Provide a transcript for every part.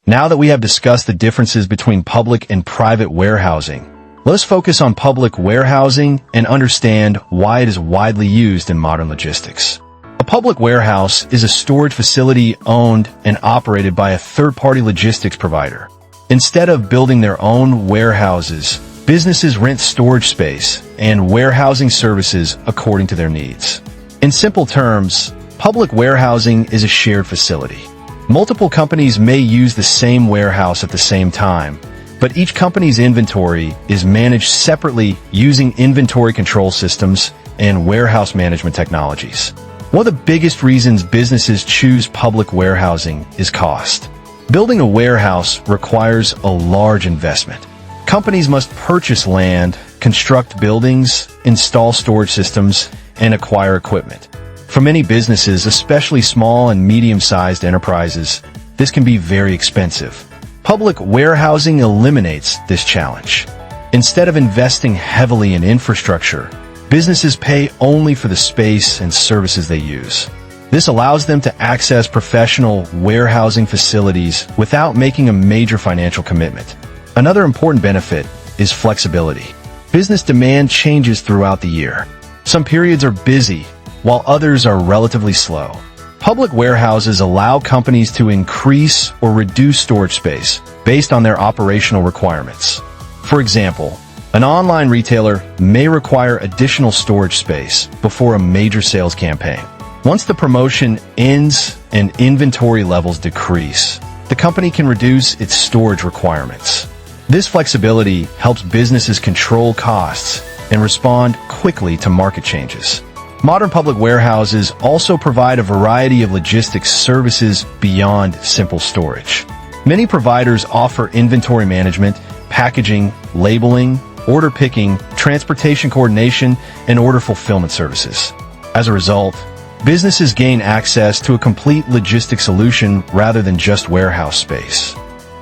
Now that we have discussed the differences between public and private warehousing, let us focus on public warehousing and understand why it is widely used in modern logistics. A public warehouse is a storage facility owned and operated by a third-party logistics provider. Instead of building their own warehouses, businesses rent storage space and warehousing services according to their needs. In simple terms, public warehousing is a shared facility. Multiple companies may use the same warehouse at the same time, but each company's inventory is managed separately using inventory control systems and warehouse management technologies. One of the biggest reasons businesses choose public warehousing is cost. Building a warehouse requires a large investment. Companies must purchase land, construct buildings, install storage systems, and acquire equipment. For many businesses, especially small and medium-sized enterprises, this can be very expensive. Public warehousing eliminates this challenge. Instead of investing heavily in infrastructure, businesses pay only for the space and services they use. This allows them to access professional warehousing facilities without making a major financial commitment. Another important benefit is flexibility. Business demand changes throughout the year. Some periods are busy, while others are relatively slow. Public warehouses allow companies to increase or reduce storage space based on their operational requirements. For example, an online retailer may require additional storage space before a major sales campaign. Once the promotion ends and inventory levels decrease, the company can reduce its storage requirements. This flexibility helps businesses control costs and respond quickly to market changes. Modern public warehouses also provide a variety of logistics services beyond simple storage. Many providers offer inventory management, packaging, labeling, order picking, transportation coordination, and order fulfillment services. As a result, businesses gain access to a complete logistics solution rather than just warehouse space.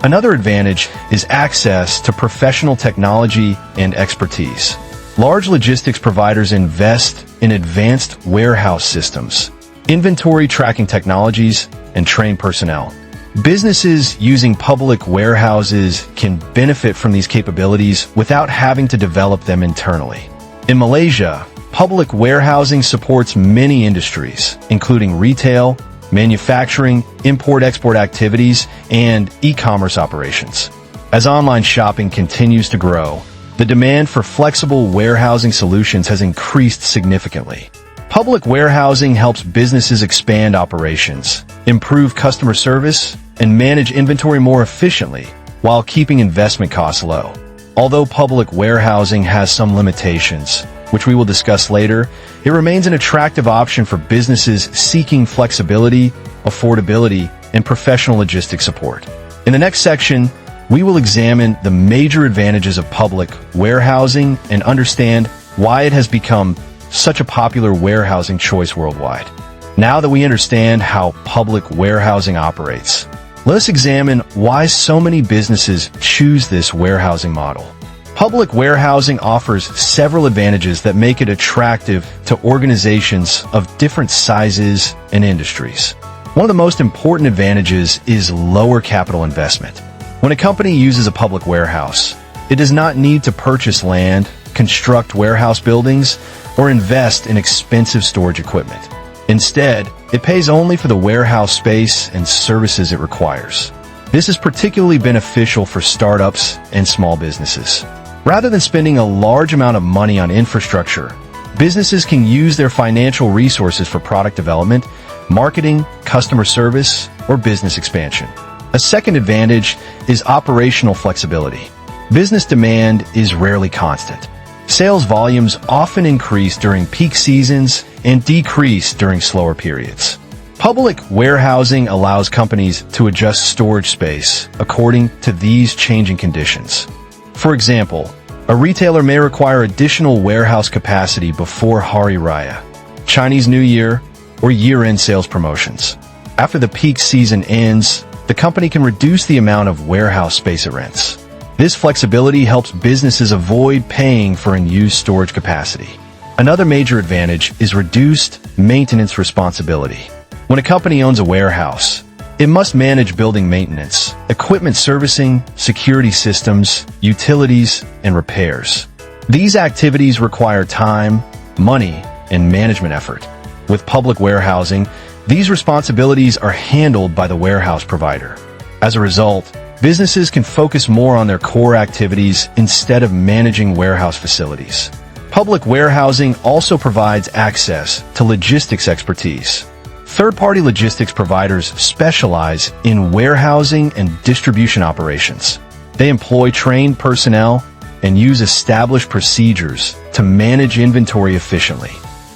Another advantage is access to professional technology and expertise. Large logistics providers invest in advanced warehouse systems, inventory tracking technologies, and trained personnel. Businesses using public warehouses can benefit from these capabilities without having to develop them internally. In Malaysia, public warehousing supports many industries, including retail, manufacturing, import-export activities, and e-commerce operations. As online shopping continues to grow, the demand for flexible warehousing solutions has increased significantly. Public warehousing helps businesses expand operations, improve customer service, and manage inventory more efficiently while keeping investment costs low. Although public warehousing has some limitations, which we will discuss later, it remains an attractive option for businesses seeking flexibility, affordability, and professional logistics support. In the next section, we will examine the major advantages of public warehousing and understand why it has become such a popular warehousing choice worldwide. Now that we understand how public warehousing operates, let us examine why so many businesses choose this warehousing model. Public warehousing offers several advantages that make it attractive to organizations of different sizes and industries. One of the most important advantages is lower capital investment. When a company uses a public warehouse, it does not need to purchase land, construct warehouse buildings, or invest in expensive storage equipment. Instead, it pays only for the warehouse space and services it requires. This is particularly beneficial for startups and small businesses. Rather than spending a large amount of money on infrastructure, businesses can use their financial resources for product development, marketing, customer service, or business expansion. A second advantage is operational flexibility. Business demand is rarely constant. Sales volumes often increase during peak seasons and decrease during slower periods. Public warehousing allows companies to adjust storage space according to these changing conditions. For example, a retailer may require additional warehouse capacity before Hari Raya, Chinese New Year, or year-end sales promotions. After the peak season ends, the company can reduce the amount of warehouse space it rents. This flexibility helps businesses avoid paying for unused storage capacity. Another major advantage is reduced maintenance responsibility. When a company owns a warehouse, It must manage building maintenance, equipment servicing, security systems, utilities, and repairs. These activities require time, money, and management effort. With public warehousing, these responsibilities are handled by the warehouse provider. As a result, businesses can focus more on their core activities instead of managing warehouse facilities. Public warehousing also provides access to logistics expertise. Third-party logistics providers specialize in warehousing and distribution operations. They employ trained personnel and use established procedures to manage inventory efficiently.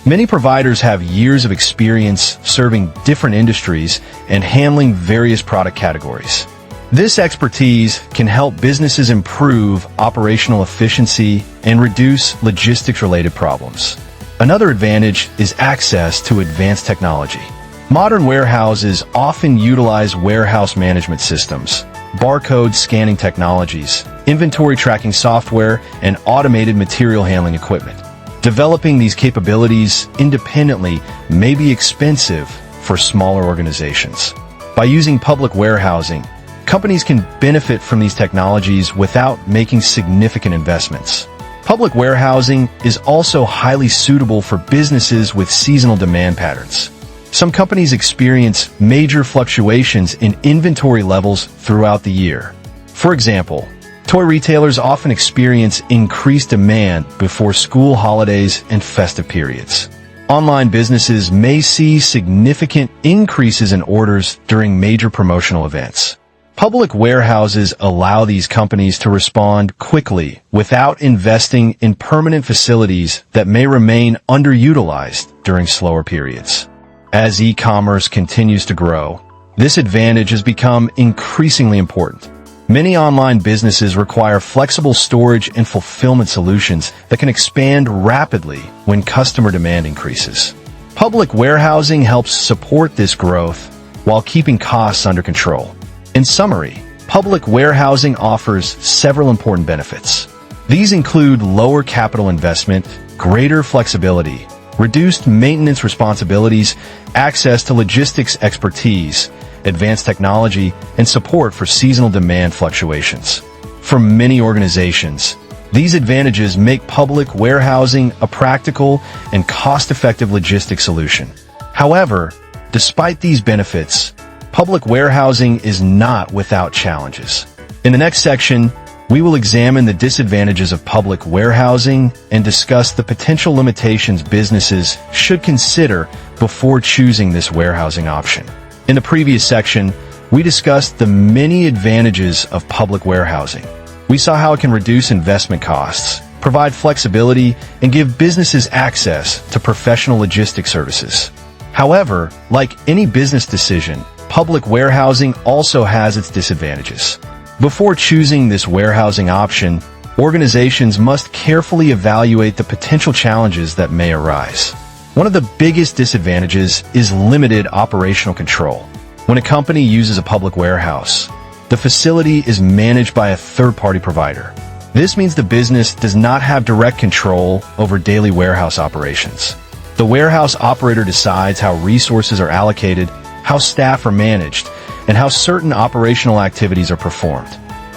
Many providers have years of experience serving different industries and handling various product categories. This expertise can help businesses improve operational efficiency and reduce logistics-related problems. Another advantage is access to advanced technology. Modern warehouses often utilize warehouse management systems, barcode scanning technologies, inventory tracking software, and automated material handling equipment. Developing these capabilities independently may be expensive for smaller organizations. By using public warehousing, companies can benefit from these technologies without making significant investments. Public warehousing is also highly suitable for businesses with seasonal demand patterns. Some companies experience major fluctuations in inventory levels throughout the year. For example, toy retailers often experience increased demand before school holidays and festive periods. Online businesses may see significant increases in orders during major promotional events. Public warehouses allow these companies to respond quickly without investing in permanent facilities that may remain underutilized during slower periods. As e-commerce continues to grow, this advantage has become increasingly important. Many online businesses require flexible storage and fulfillment solutions that can expand rapidly when customer demand increases. Public warehousing helps support this growth while keeping costs under control. In summary, public warehousing offers several important benefits. These include lower capital investment, greater flexibility, reduced maintenance responsibilities, access to logistics expertise, advanced technology, and support for seasonal demand fluctuations. For many organizations, these advantages make public warehousing a practical and cost-effective logistics solution. However, despite these benefits, public warehousing is not without challenges. In the next section, we will examine the disadvantages of public warehousing and discuss the potential limitations businesses should consider before choosing this warehousing option. In the previous section, we discussed the many advantages of public warehousing. We saw how it can reduce investment costs, provide flexibility, and give businesses access to professional logistics services. However, like any business decision, public warehousing also has its disadvantages. Before choosing this warehousing option, organizations must carefully evaluate the potential challenges that may arise. One of the biggest disadvantages is limited operational control. When a company uses a public warehouse, the facility is managed by a third-party provider. This means the business does not have direct control over daily warehouse operations. The warehouse operator decides how resources are allocated, how staff are managed, and how certain operational activities are performed.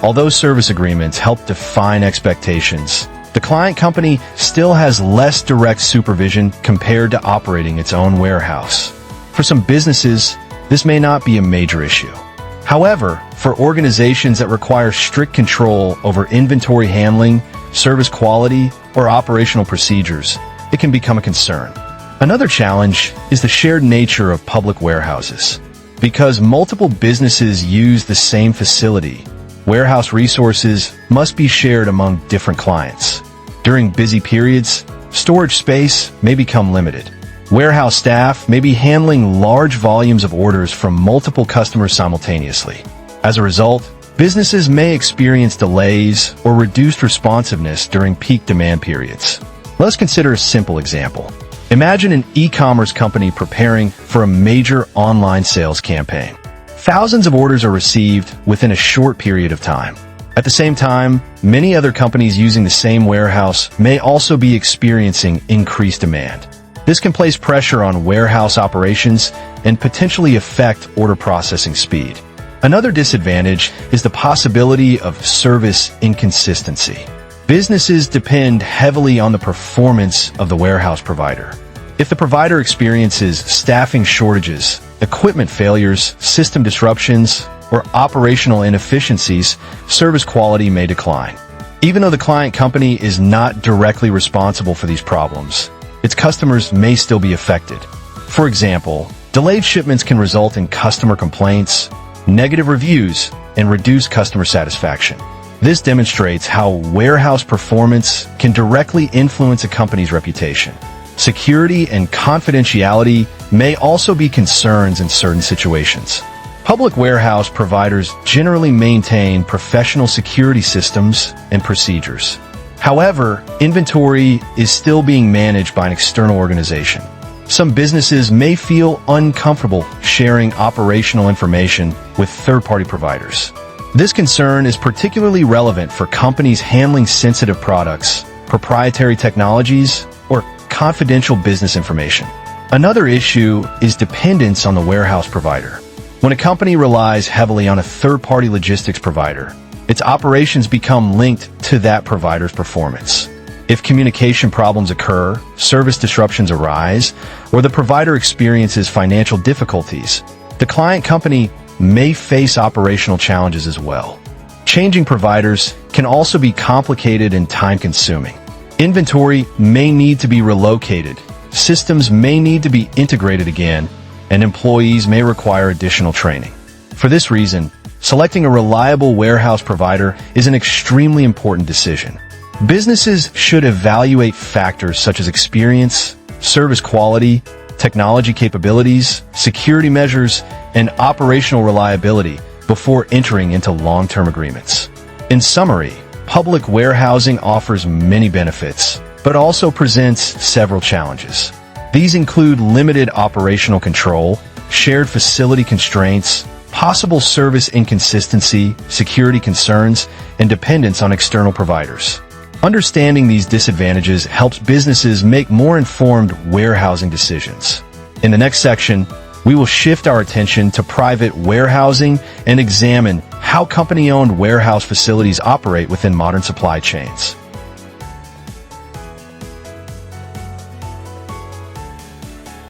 Although service agreements help define expectations, the client company still has less direct supervision compared to operating its own warehouse. For some businesses, this may not be a major issue. However, for organizations that require strict control over inventory handling, service quality, or operational procedures, it can become a concern. Another challenge is the shared nature of public warehouses. Because multiple businesses use the same facility, warehouse resources must be shared among different clients. During busy periods, storage space may become limited. Warehouse staff may be handling large volumes of orders from multiple customers simultaneously. As a result, businesses may experience delays or reduced responsiveness during peak demand periods. Let's consider a simple example. Imagine an e-commerce company preparing for a major online sales campaign. Thousands of orders are received within a short period of time. At the same time, many other companies using the same warehouse may also be experiencing increased demand. This can place pressure on warehouse operations and potentially affect order processing speed. Another disadvantage is the possibility of service inconsistency. Businesses depend heavily on the performance of the warehouse provider. If the provider experiences staffing shortages, equipment failures, system disruptions, or operational inefficiencies, service quality may decline. Even though the client company is not directly responsible for these problems, its customers may still be affected. For example, delayed shipments can result in customer complaints, negative reviews, and reduced customer satisfaction. This demonstrates how warehouse performance can directly influence a company's reputation. Security and confidentiality may also be concerns in certain situations. Public warehouse providers generally maintain professional security systems and procedures. However, inventory is still being managed by an external organization. Some businesses may feel uncomfortable sharing operational information with third-party providers. This concern is particularly relevant for companies handling sensitive products, proprietary technologies, or confidential business information. Another issue is dependence on the warehouse provider. When a company relies heavily on a third-party logistics provider, its operations become linked to that provider's performance. If communication problems occur, service disruptions arise, or the provider experiences financial difficulties, the client company may face operational challenges as well. Changing providers can also be complicated and time-consuming. Inventory may need to be relocated, systems may need to be integrated again, and employees may require additional training. For this reason, selecting a reliable warehouse provider is an extremely important decision. Businesses should evaluate factors such as experience, service quality, technology capabilities, security measures, and operational reliability before entering into long-term agreements. In summary, public warehousing offers many benefits, but also presents several challenges. These include limited operational control, shared facility constraints, possible service inconsistency, security concerns, and dependence on external providers. Understanding these disadvantages helps businesses make more informed warehousing decisions. In the next section, we will shift our attention to private warehousing and examine how company-owned warehouse facilities operate within modern supply chains.